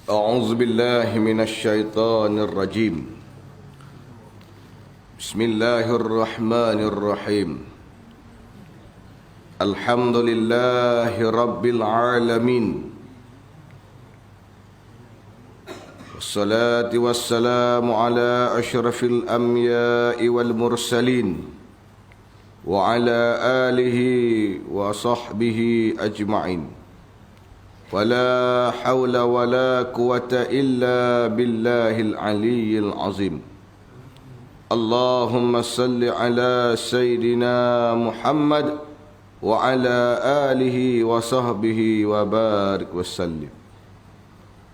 أعوذ بالله من الشيطان الرجيم. بسم الله الرحمن الرحيم. الحمد لله رب العالمين، والصلاة والسلام على أشرف الأنبياء والمرسلين وعلى آله وصحبه أجمعين. ولا حول ولا قوة إلا بالله العلي العظيم. اللهم صل على سيدنا محمد وعلى آله وصحبه وبارك وسلم.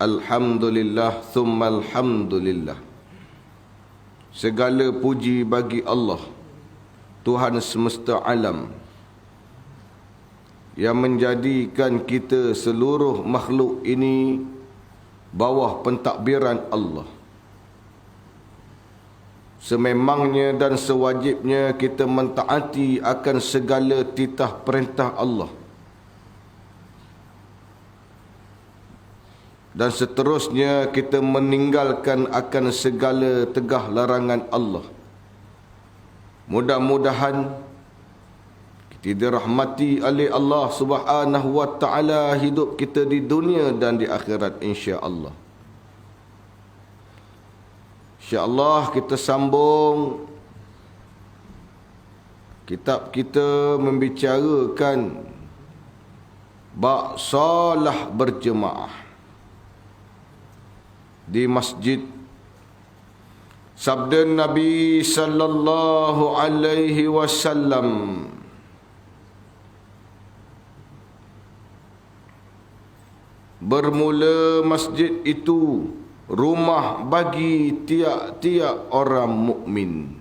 Alhamdulillah thumma alhamdulillah. Segala puji bagi Allah, Tuhan semesta alam, yang menjadikan kita seluruh makhluk ini bawah pentadbiran Allah. Sememangnya dan sewajibnya kita mentaati akan segala titah perintah Allah, dan seterusnya kita meninggalkan akan segala tegah larangan Allah. Mudah-mudahan kita dirahmati oleh Allah Subhanahu wa taala, hidup kita di dunia dan di akhirat, insya-Allah. Insya-Allah kita sambung kitab kita membicarakan bab solat berjemaah di masjid. Sabda Nabi sallallahu alaihi wasallam, bermula masjid itu rumah bagi tiap-tiap orang mukmin,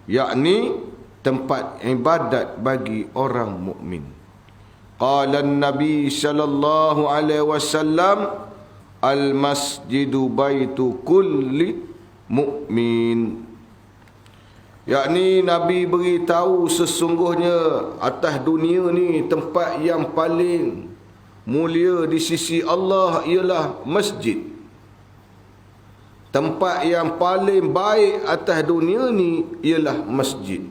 yakni tempat ibadat bagi orang mukmin. Qala Nabi sallallahu alaihi wasallam, al-masjidu baitu kulli mukmin. Yakni Nabi beritahu sesungguhnya atas dunia ni tempat yang paling mulia di sisi Allah ialah masjid. Tempat yang paling baik atas dunia ni ialah masjid.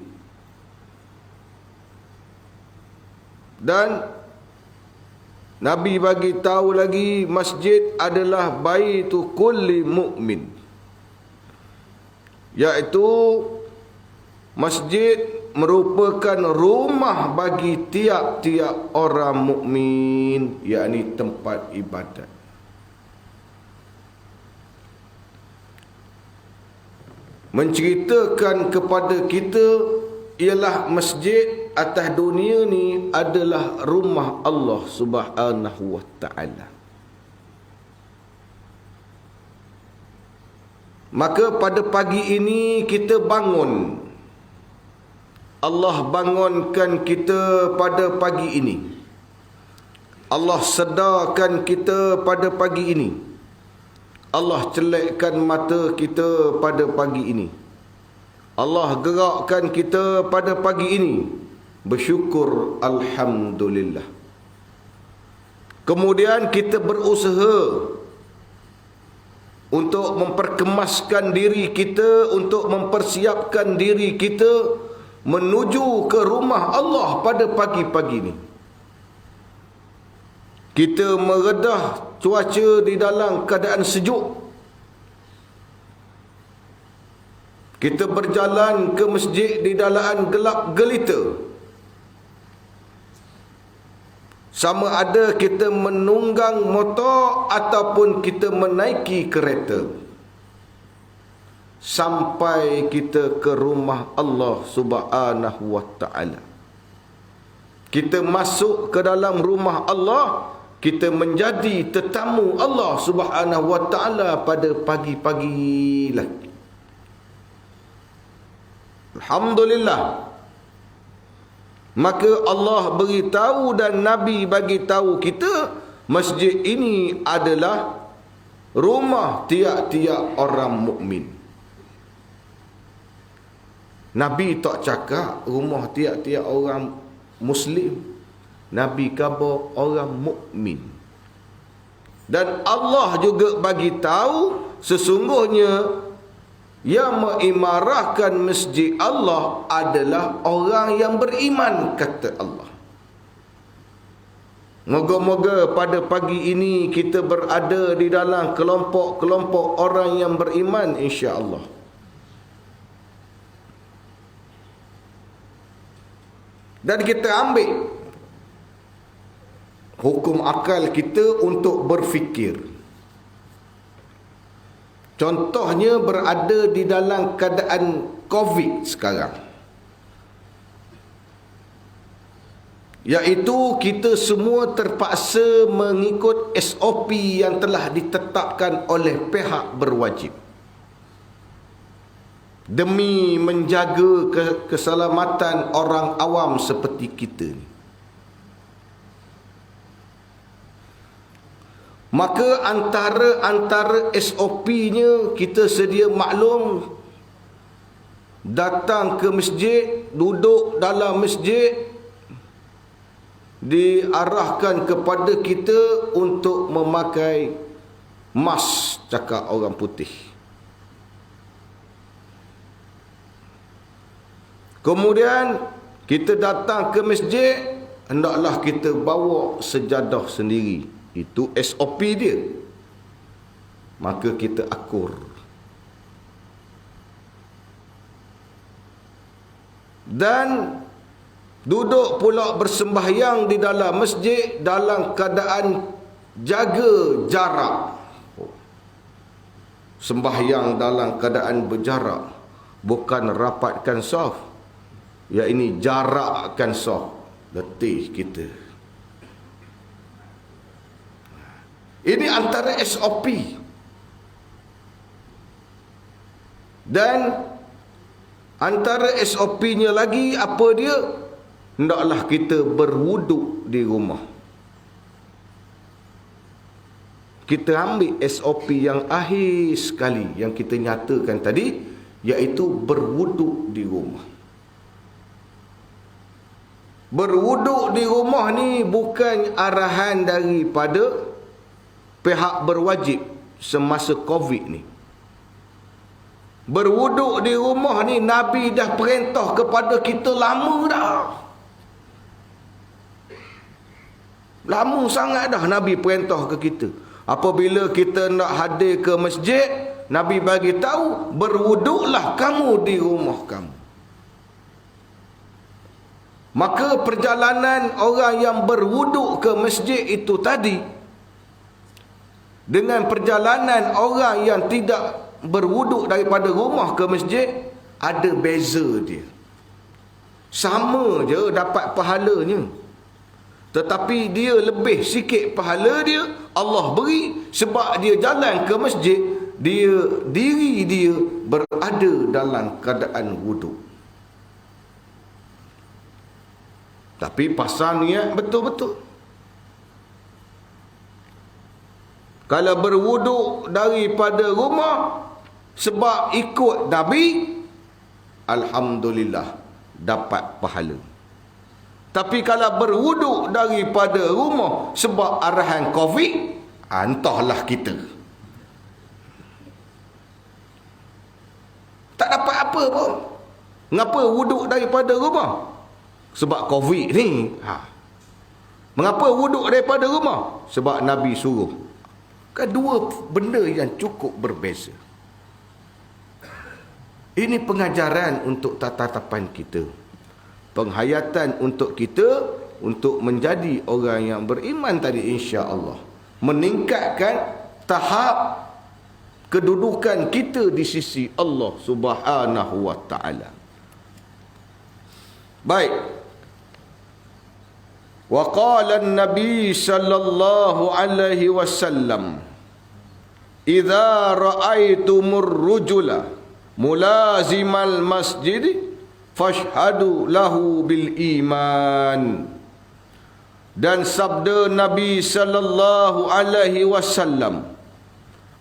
Dan Nabi bagi tahu lagi, masjid adalah baitu kulli mukmin, iaitu masjid merupakan rumah bagi tiap-tiap orang mukmin, yakni tempat ibadat. Menceritakan kepada kita ialah masjid atas dunia ni adalah rumah Allah Subhanahu wa taala. Maka pada pagi ini kita bangun, Allah bangunkan kita pada pagi ini. Allah sedarkan kita pada pagi ini. Allah celekkan mata kita pada pagi ini. Allah gerakkan kita pada pagi ini. Bersyukur alhamdulillah. Kemudian kita berusaha untuk memperkemaskan diri kita, untuk mempersiapkan diri kita menuju ke rumah Allah pada pagi-pagi ini. Kita meredah cuaca di dalam keadaan sejuk. Kita berjalan ke masjid di dalam gelap gelita. Sama ada kita menunggang motor ataupun kita menaiki kereta, sampai kita ke rumah Allah Subhanahu wa taala. Kita masuk ke dalam rumah Allah, kita menjadi tetamu Allah Subhanahu wa taala pada pagi-pagi lagi. Alhamdulillah. Maka Allah beritahu dan Nabi bagi tahu kita, masjid ini adalah rumah tiap-tiap orang mukmin. Nabi tak cakap rumah tiap-tiap orang Muslim. Nabi khabar orang mukmin. Dan Allah juga bagi tahu sesungguhnya yang mengimarahkan masjid Allah adalah orang yang beriman, kata Allah. Moga-moga pada pagi ini kita berada di dalam kelompok-kelompok orang yang beriman, insya-Allah. Dan kita ambil hukum akal kita untuk berfikir. Contohnya berada di dalam keadaan COVID sekarang, iaitu kita semua terpaksa mengikut SOP yang telah ditetapkan oleh pihak berwajib demi menjaga keselamatan orang awam seperti kita. Maka antara SOP-nya kita sedia maklum, datang ke masjid, duduk dalam masjid, diarahkan kepada kita untuk memakai mask, cakap orang putih. Kemudian kita datang ke masjid, hendaklah kita bawa sejadah sendiri. Itu SOP dia. Maka kita akur. Dan duduk pula bersembahyang di dalam masjid dalam keadaan jaga jarak. Sembahyang dalam keadaan berjarak, bukan rapatkan saf. Ya, ini jarakkan saf. Letih kita. Ini antara SOP. Dan antara SOP-nya lagi apa dia? Hendaklah kita berwuduk di rumah. Kita ambil SOP yang akhir sekali yang kita nyatakan tadi, iaitu berwuduk di rumah. Berwuduk di rumah ni bukan arahan daripada pihak berwajib semasa COVID ni. Berwuduk di rumah ni Nabi dah perintah kepada kita lama dah. Lama sangat dah Nabi perintah ke kita. Apabila kita nak hadir ke masjid, Nabi bagi tahu, berwuduklah kamu di rumah kamu. Maka perjalanan orang yang berwuduk ke masjid itu tadi dengan perjalanan orang yang tidak berwuduk daripada rumah ke masjid, ada beza dia. Sama je dapat pahalanya, tetapi dia lebih sikit pahala dia Allah beri sebab dia jalan ke masjid, diri dia berada dalam keadaan wuduk. Tapi pasal niat betul-betul. Kalau berwuduk daripada rumah sebab ikut Nabi, alhamdulillah dapat pahala. Tapi kalau berwuduk daripada rumah sebab arahan COVID, entahlah kita. Tak dapat apa pun. Mengapa wuduk daripada rumah? Sebab COVID ni. Mengapa wuduk daripada rumah? Sebab Nabi suruh. Kedua benda yang cukup berbeza. Ini pengajaran untuk tatapan kita. Penghayatan untuk kita untuk menjadi orang yang beriman tadi, insya-Allah. Meningkatkan tahap kedudukan kita di sisi Allah Subhanahu wa taala. Baik. Wa qala an-nabi sallallahu alaihi wasallam, "Idza ra'aitumur rujula mulazimal masjid fashhadu lahu bil iman." Dan sabda Nabi sallallahu alaihi wasallam,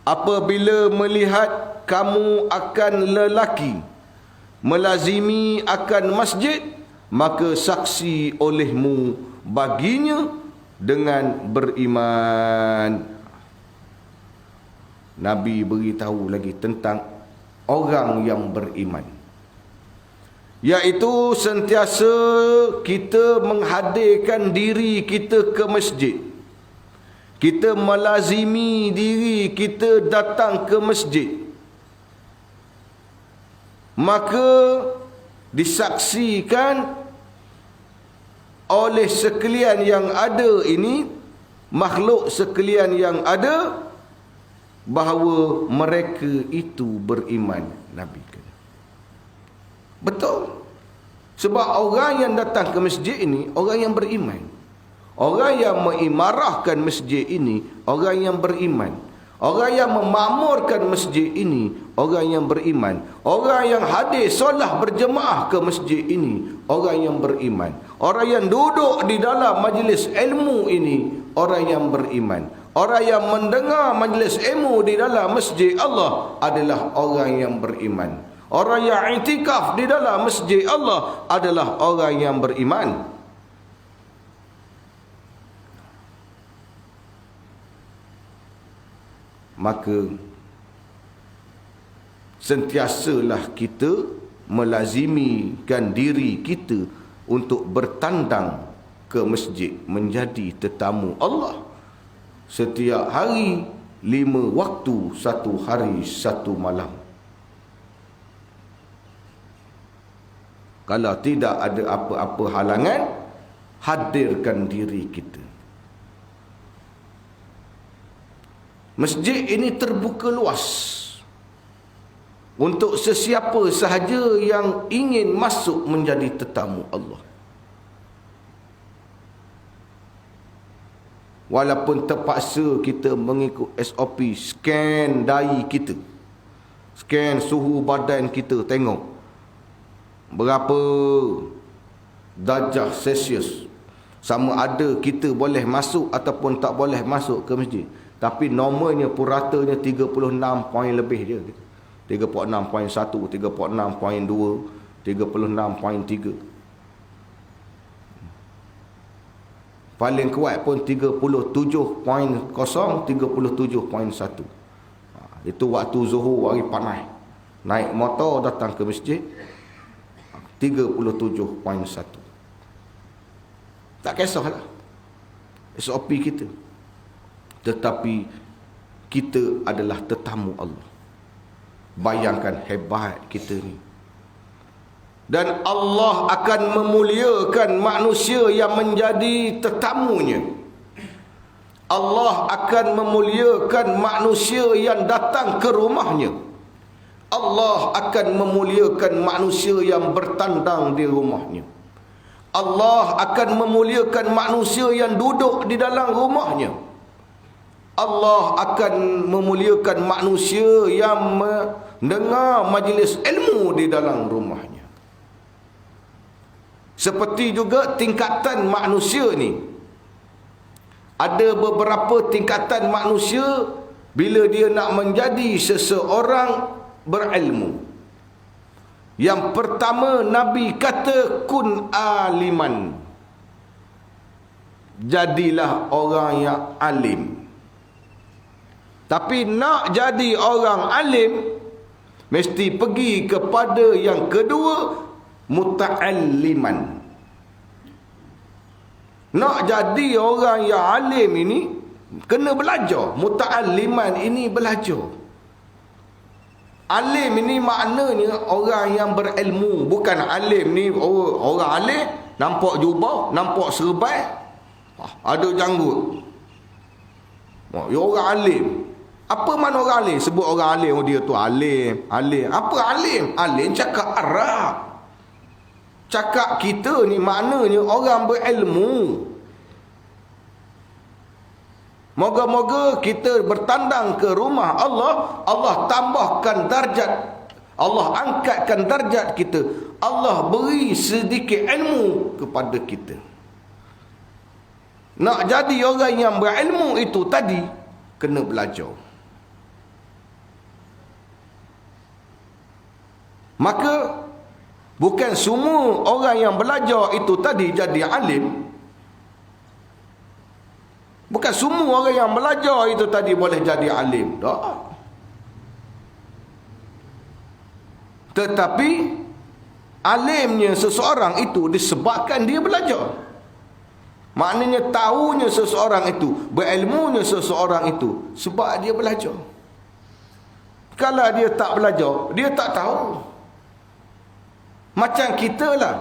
apabila melihat kamu akan lelaki melazimi akan masjid, maka saksi olehmu baginya dengan beriman. Nabi beritahu lagi tentang orang yang beriman, iaitu sentiasa kita menghadirkan diri kita ke masjid. Kita melazimi diri kita datang ke masjid. Maka disaksikan oleh sekalian yang ada ini, makhluk sekalian yang ada, bahawa mereka itu beriman. Nabi kata. Betul. Sebab orang yang datang ke masjid ini orang yang beriman. Orang yang mengimarahkan masjid ini orang yang beriman. Orang yang memakmurkan masjid ini orang yang beriman. Orang yang hadir solat berjemaah ke masjid ini orang yang beriman. Orang yang duduk di dalam majlis ilmu ini orang yang beriman. Orang yang mendengar majlis ilmu di dalam masjid Allah adalah orang yang beriman. Orang yang i'tikaf di dalam masjid Allah adalah orang yang beriman. Maka sentiasalah kita melazimikan diri kita untuk bertandang ke masjid menjadi tetamu Allah. Setiap hari 5 waktu, 1 hari 1 malam. Kalau tidak ada apa-apa halangan, hadirkan diri kita. Masjid ini terbuka luas untuk sesiapa sahaja yang ingin masuk menjadi tetamu Allah. Walaupun terpaksa kita mengikut SOP, scan dahi kita, scan suhu badan kita, tengok berapa darjah Celsius, sama ada kita boleh masuk ataupun tak boleh masuk ke masjid. Tapi normalnya puratanya 36 poin lebih je. 36.1, 36.2, 36.3. Paling kuat pun 37.0, 37.1. Itu waktu zuhur hari panas. Naik motor datang ke masjid 37.1. Tak kisahlah SOP kita. Tetapi kita adalah tetamu Allah. Bayangkan hebat kita ni. Dan Allah akan memuliakan manusia yang menjadi tetamunya. Allah akan memuliakan manusia yang datang ke rumahnya. Allah akan memuliakan manusia yang bertandang di rumahnya. Allah akan memuliakan manusia yang duduk di dalam rumahnya. Allah akan memuliakan manusia yang mendengar majlis ilmu di dalam rumahnya. Seperti juga tingkatan manusia ni. Ada beberapa tingkatan manusia bila dia nak menjadi seseorang berilmu. Yang pertama, Nabi kata kun aliman. Jadilah orang yang alim. Tapi nak jadi orang alim, mesti pergi kepada yang kedua, muta'alliman. Nak jadi orang yang alim ini, kena belajar. Muta'alliman ini belajar. Alim ini maknanya orang yang berilmu. Bukan alim ni orang alim, nampak jubah, nampak serbai, ada janggut. Orang alim. Apa mana orang alim? Sebut orang alim, dia tu alim. Alim. Apa alim? Alim cakap Arab. Cakap kita ni maknanya orang berilmu. Moga-moga kita bertandang ke rumah Allah, Allah tambahkan darjat, Allah angkatkan darjat kita, Allah beri sedikit ilmu kepada kita. Nak jadi orang yang berilmu itu tadi, kena belajar. Maka bukan semua orang yang belajar itu tadi jadi alim. Bukan semua orang yang belajar itu tadi boleh jadi alim. Tak. Tetapi alimnya seseorang itu disebabkan dia belajar. Maknanya tahunya seseorang itu, berilmunya seseorang itu sebab dia belajar. Kalau dia tak belajar, dia tak tahu. Macam kita lah.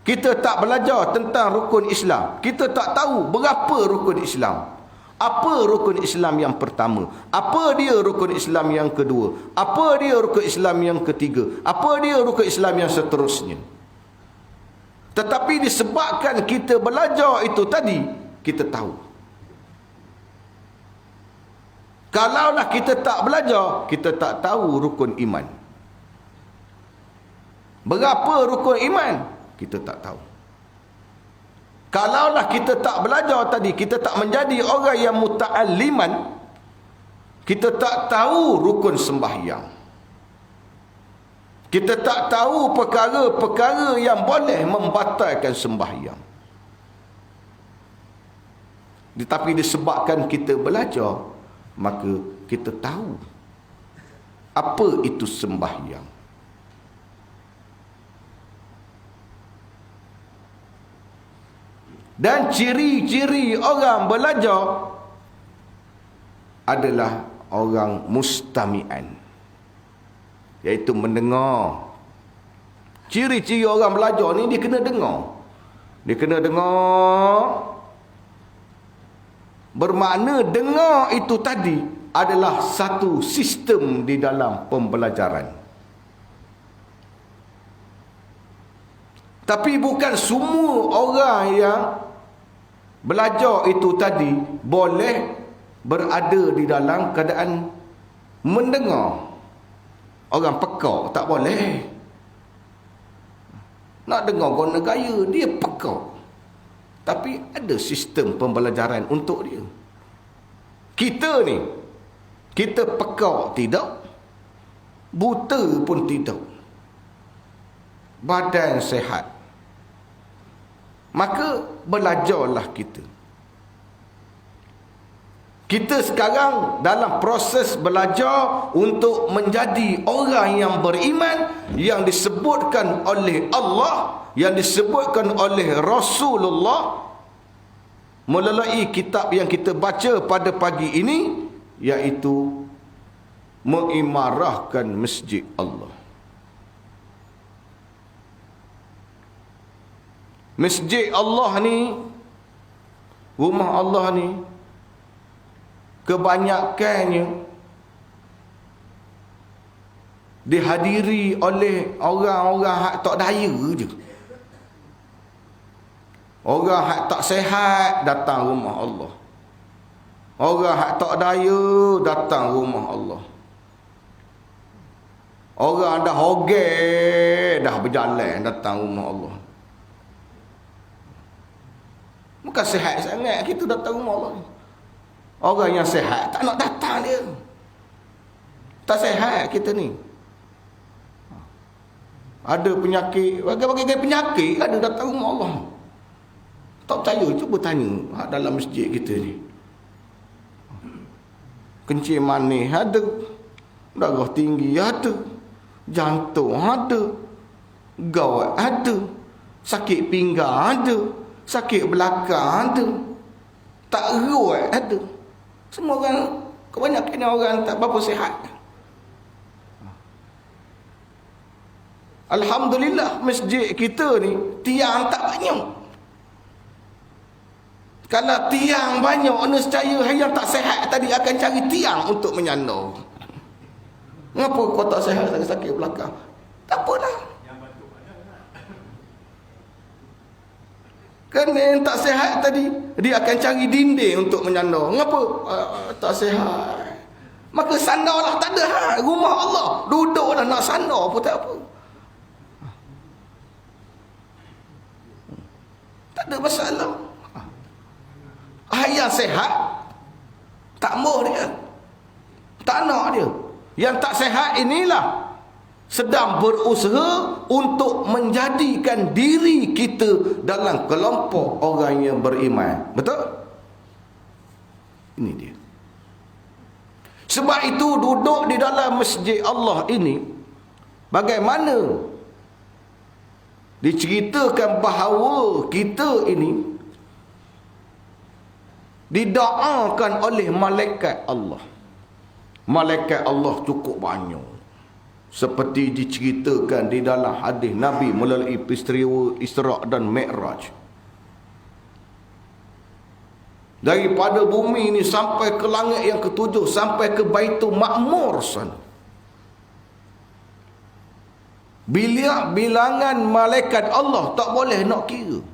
Kita tak belajar tentang rukun Islam. Kita tak tahu berapa rukun Islam. Apa rukun Islam yang pertama? Apa dia rukun Islam yang kedua? Apa dia rukun Islam yang ketiga? Apa dia rukun Islam yang seterusnya? Tetapi disebabkan kita belajar itu tadi, kita tahu. Kalaulah kita tak belajar, kita tak tahu rukun iman. Berapa rukun iman? Kita tak tahu. Kalaulah kita tak belajar tadi, kita tak menjadi orang yang muta'alliman, kita tak tahu rukun sembahyang. Kita tak tahu perkara-perkara yang boleh membatalkan sembahyang. Tetapi disebabkan kita belajar, maka kita tahu apa itu sembahyang. Dan ciri-ciri orang belajar adalah orang mustami'an, iaitu mendengar. Ciri-ciri orang belajar ni dia kena dengar. Dia kena dengar. Bermakna dengar itu tadi adalah satu sistem di dalam pembelajaran. Tapi bukan semua orang yang belajar itu tadi boleh berada di dalam keadaan mendengar. Orang pekak tak boleh. Nak dengar guna gaya, dia pekak. Tapi ada sistem pembelajaran untuk dia. Kita ni, kita pekak tidak, buta pun tidak, badan sehat, maka belajarlah kita. Kita sekarang dalam proses belajar untuk menjadi orang yang beriman, yang disebutkan oleh Allah, yang disebutkan oleh Rasulullah melalui kitab yang kita baca pada pagi ini, iaitu mengimarahkan masjid Allah. Masjid Allah ni, rumah Allah ni, kebanyakannya dihadiri oleh orang-orang hak tak daya je. Orang hak tak sehat datang rumah Allah. Orang hak tak daya datang rumah Allah. Orang dah hogel dah berjalan datang rumah Allah. Bukan sehat sangat kita datang rumah Allah ni. Orang yang sehat tak nak datang dia. Tak sehat kita ni. Ada penyakit, berbagai penyakit ada datang rumah Allah. Tak percaya, cuba tanya dalam masjid kita ni. Kencing manis ada, darah tinggi ada, jantung ada, gout ada, sakit pinggang ada, sakit belakang ada, tak eruat ada. Semua orang, kebanyakan orang tak berapa sihat. Alhamdulillah masjid kita ni tiang tak banyak. Kalau tiang banyak, nescaya yang tak sihat tadi akan cari tiang untuk menyandar. Kenapa kau tak sihat, sakit belakang? Tak apalah. Kerana yang tak sihat tadi, dia akan cari dinding untuk menyandar. Kenapa? Tak sihat. Maka sandarlah, tak ada hal. Rumah Allah, duduklah nak sandar pun tak apa. Tak ada masalah. Yang sihat, tak mau dia. Tak nak dia. Yang tak sihat inilah sedang berusaha untuk menjadikan diri kita dalam kelompok orang yang beriman. Betul? Ini dia. Sebab itu duduk di dalam masjid Allah ini Bagaimana diceritakan bahawa kita ini didoakan oleh malaikat Allah. Malaikat Allah cukup banyak. Seperti diceritakan di dalam hadis Nabi melalui peristiwa Isra' dan Mi'raj. Daripada bumi ini sampai ke langit yang ketujuh, sampai ke Baitul Ma'mur sana. Bilangan malaikat Allah tak boleh nak kira.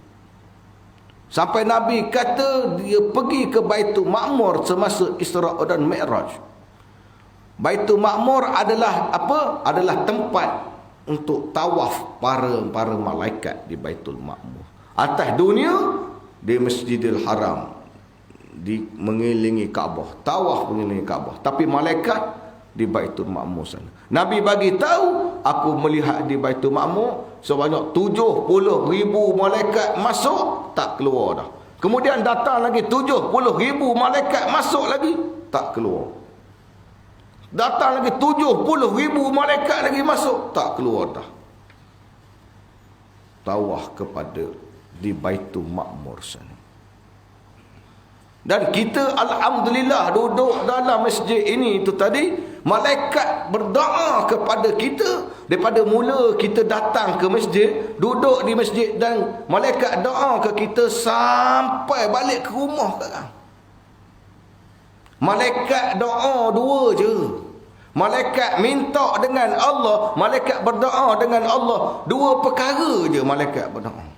Sampai Nabi kata dia pergi ke Baitul Ma'mur semasa Isra' dan Mi'raj. Baitul Ma'mur adalah apa? Adalah tempat untuk tawaf para malaikat di Baitul Ma'mur. Atas dunia di Masjidil Haram, di mengelilingi Kaabah, tawaf mengelilingi Kaabah. Tapi malaikat di Baitul Ma'mur sana. Nabi bagi tahu, aku melihat di Baitul Ma'mur sebanyak 70,000 malaikat masuk, tak keluar dah. Kemudian datang lagi 70,000 malaikat masuk lagi, tak keluar. Datang lagi 70,000 malaikat lagi masuk, tak keluar dah. Tawaf kepada di Baitul Ma'mur sana. Dan kita alhamdulillah duduk dalam masjid ini itu tadi, malaikat berdoa kepada kita daripada mula kita datang ke masjid, duduk di masjid, dan malaikat doa ke kita sampai balik ke rumah sekarang. Malaikat doa dua je. Malaikat minta dengan Allah, malaikat berdoa dengan Allah. Dua perkara je malaikat berdoa.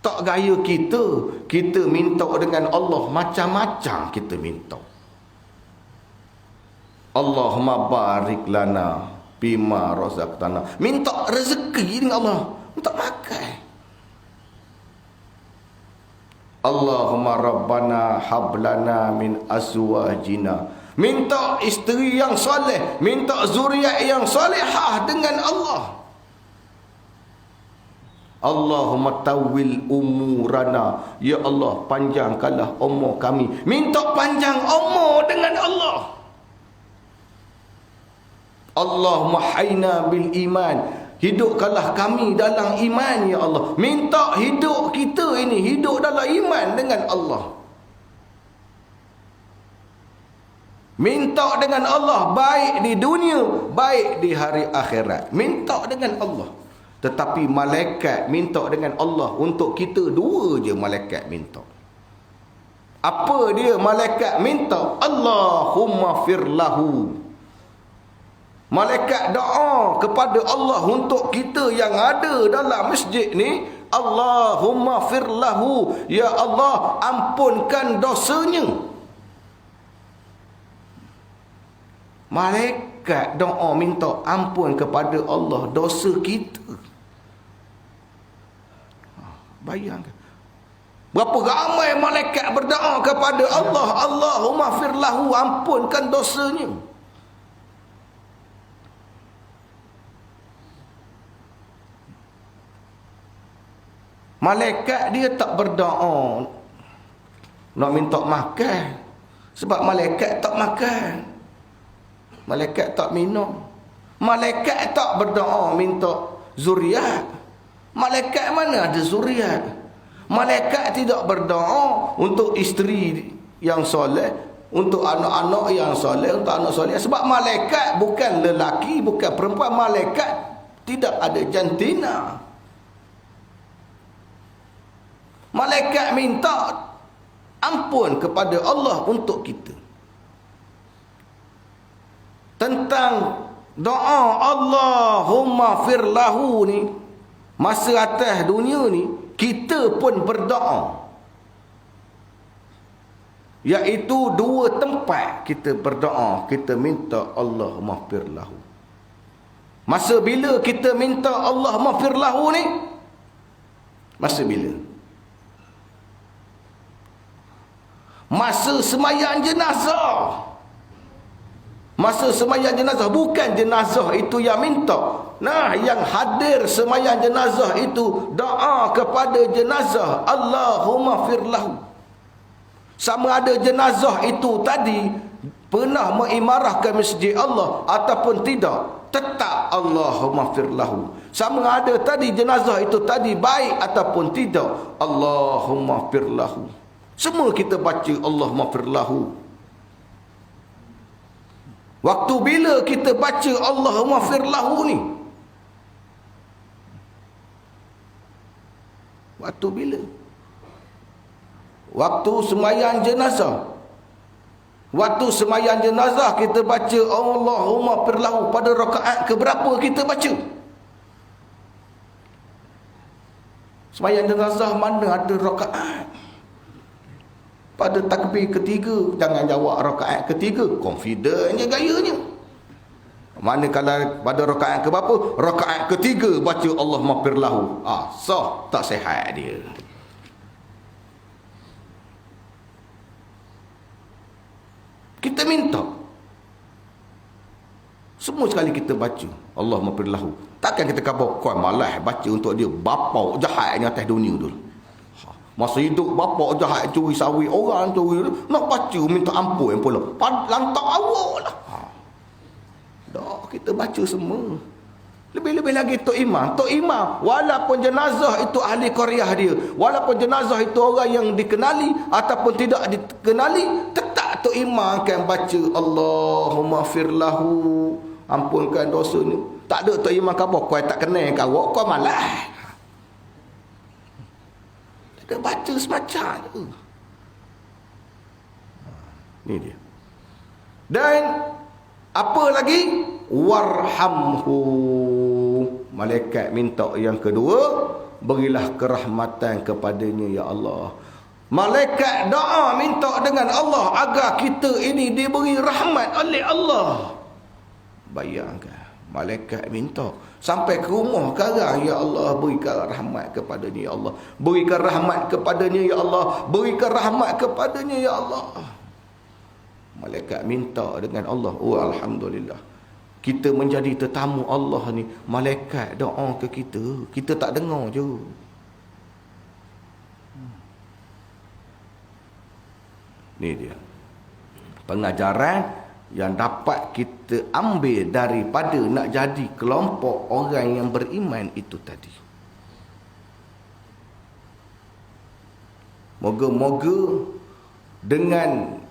Tak gaya kita minta dengan Allah macam-macam kita minta. Allahumma barik lana bima razaqtana. Minta rezeki dengan Allah, minta makan. Allahumma rabbana hablana min azwajina. Minta isteri yang soleh, minta zuriat yang solehah dengan Allah. Allahumma tawil umurana. Ya Allah, panjangkanlah umur kami. Minta panjang umur dengan Allah. Allahumma hayna bil iman. Hidupkanlah kami dalam iman, ya Allah. Minta hidup kita ini hidup dalam iman dengan Allah. Minta dengan Allah baik di dunia, baik di hari akhirat. Minta dengan Allah. Tetapi malaikat minta dengan Allah untuk kita dua je malaikat minta. Apa dia malaikat minta? Allahumma firlahu. Malaikat doa kepada Allah untuk kita yang ada dalam masjid ni. Allahumma firlahu. Ya Allah, ampunkan dosanya. Malaikat doa minta ampun kepada Allah dosa kita. Bayangkan berapa ramai malaikat berdoa kepada Allah, Allahumma firlahu, ampunkan dosanya. Malaikat dia tak berdoa nak minta makan, sebab malaikat tak makan, malaikat tak minum. Malaikat tak berdoa minta zuriat. Malaikat mana ada zuriat? Malaikat tidak berdoa untuk isteri yang soleh, untuk anak-anak yang soleh, untuk anak soleh. Sebab malaikat bukan lelaki, bukan perempuan. Malaikat tidak ada jantina. Malaikat minta ampun kepada Allah untuk kita. Tentang doa Allahumma firlahu ni, masa atas dunia ni, kita pun berdoa. Iaitu dua tempat kita berdoa, kita minta Allah maghfir lahu. Masa bila kita minta Allah maghfir lahu ni? Masa bila? Masa semayang jenazah. Masa semayang jenazah, bukan jenazah itu yang minta. Nah, yang hadir semayang jenazah itu doa kepada jenazah, Allahumma firlahu. Sama ada jenazah itu tadi pernah mengimarahkan masjid Allah ataupun tidak, tetap Allahumma firlahu. Sama ada tadi jenazah itu tadi baik ataupun tidak, Allahumma firlahu. Semua kita baca Allahumma firlahu. Waktu bila kita baca Allahumma firlahu ni? Waktu bila? Waktu sembahyang jenazah. Waktu sembahyang jenazah kita baca Allahumma firlahu. Pada rakaat keberapa kita baca? Sembahyang jenazah mana ada rakaat? Pada takbir ketiga, jangan jawab rakaat ketiga, confident je gayanya. Manakala pada rakaat keberapa? Rakaat ketiga baca Allahumma firlahu. Sah tak sihat dia. Kita minta. Semua sekali kita baca Allahumma firlahu. Takkan kita khabar kau malas baca untuk dia bapa jahatnya atas dunia dulu. Masa hidup bapa jahat curi sawit orang, curi nak baca minta ampun pula. Lantak awak lah. Dah kita baca semua. Lebih-lebih lagi Tok Imam. Tok Imam walaupun jenazah itu ahli qaryah dia, walaupun jenazah itu orang yang dikenali ataupun tidak dikenali, tetap Tok Imam akan baca Allahumma firlahu, ampunkan dosanya. Tak ada Tok Imam khabar kau tak kenal kau malas. Dia baca semacam tu. Ni dia. Dan apa lagi? Warhamhu. Malaikat minta yang kedua, berilah kerahmatan kepadanya ya Allah. Malaikat doa minta dengan Allah agar kita ini diberi rahmat oleh Allah. Bayangkan, malaikat minta sampai ke rumah sekarang, ya Allah berikan rahmat kepadanya ya Allah. Berikan rahmat kepadanya ya Allah. Berikan rahmat kepadanya ya Allah. Malaikat minta dengan Allah. Oh alhamdulillah. Kita menjadi tetamu Allah ni, malaikat doa ke kita, kita tak dengar je. Ni dia pengajaran yang dapat kita ambil daripada nak jadi kelompok orang yang beriman itu tadi. Moga-moga dengan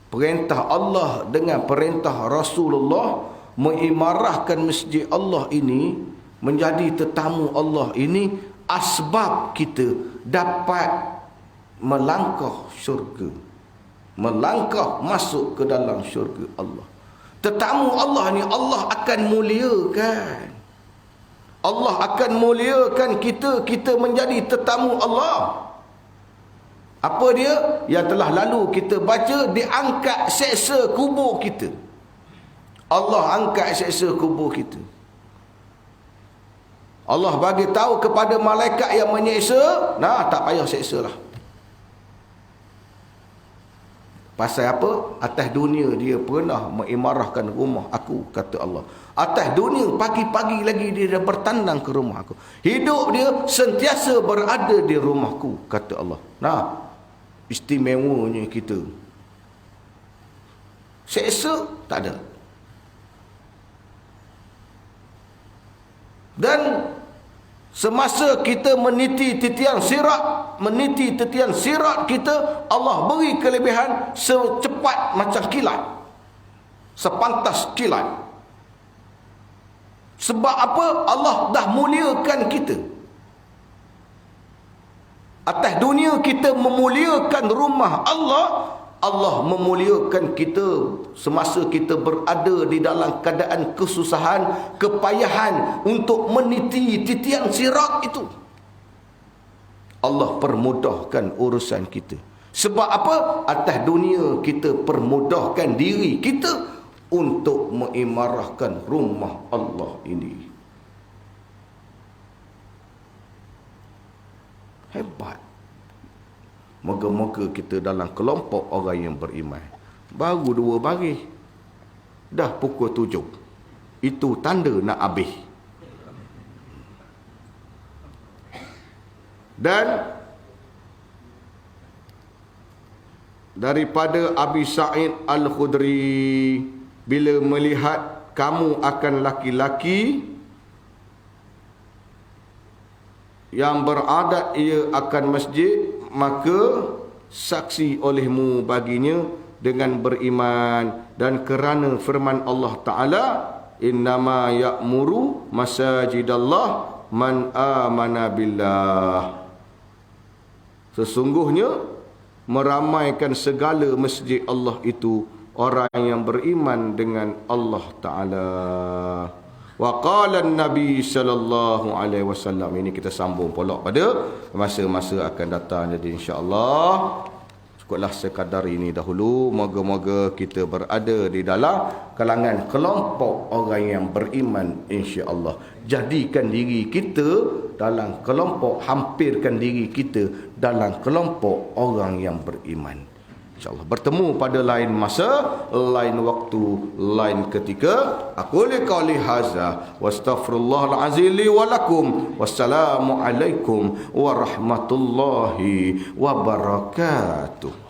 perintah Allah, dengan perintah Rasulullah, mengimarahkan masjid Allah ini, menjadi tetamu Allah ini, asbab kita dapat melangkah syurga, melangkah masuk ke dalam syurga Allah. Tetamu Allah ni Allah akan muliakan. Allah akan muliakan kita, kita menjadi tetamu Allah. Apa dia? Yang telah lalu kita baca, diangkat seksa kubur kita. Allah angkat seksa kubur kita. Allah bagi tahu kepada malaikat yang menyeksa, nah tak payah seksa lah. Pasal apa? Atas dunia dia pernah mengimarahkan rumah aku, kata Allah. Atas dunia pagi-pagi lagi dia dah bertandang ke rumah aku. Hidup dia sentiasa berada di rumahku, kata Allah. Nah, istimewanya kita. Seksa tak ada. Dan semasa kita meniti titian sirat kita, Allah beri kelebihan secepat macam kilat, sepantas kilat. Sebab apa? Allah dah muliakan kita. Atas dunia kita memuliakan rumah Allah, Allah memuliakan kita semasa kita berada di dalam keadaan kesusahan, kepayahan untuk meniti titian sirat itu. Allah permudahkan urusan kita. Sebab apa? Atas dunia kita permudahkan diri kita untuk mengimarahkan rumah Allah ini. Hebat. Moga-moga kita dalam kelompok orang yang beriman. Baru 2 baris, dah pukul 7. Itu tanda nak habis. Dan daripada Abi Sa'id Al-Khudri bila melihat kamu akan laki-laki yang beradat ia akan masjid, maka saksi olehmu baginya dengan beriman, dan kerana firman Allah Ta'ala, innama ya'muru masajidallah man amana billah. Sesungguhnya meramaikan segala masjid Allah itu orang yang beriman dengan Allah Ta'ala. Wa qala Nabi sallallahu alaihi wasallam. Ini kita sambung pula pada masa-masa akan datang. Jadi insya-Allah cukuplah sekadar ini dahulu. Moga-moga kita berada di dalam kalangan kelompok orang yang beriman insya-Allah. Jadikan diri kita dalam kelompok, hampirkan diri kita dalam kelompok orang yang beriman. InsyaAllah bertemu pada lain masa, lain waktu, lain ketika. Aku liqauli haza wa astaghfirullahal azim li wa lakum. Wassalamu alaikum warahmatullahi wabarakatuh.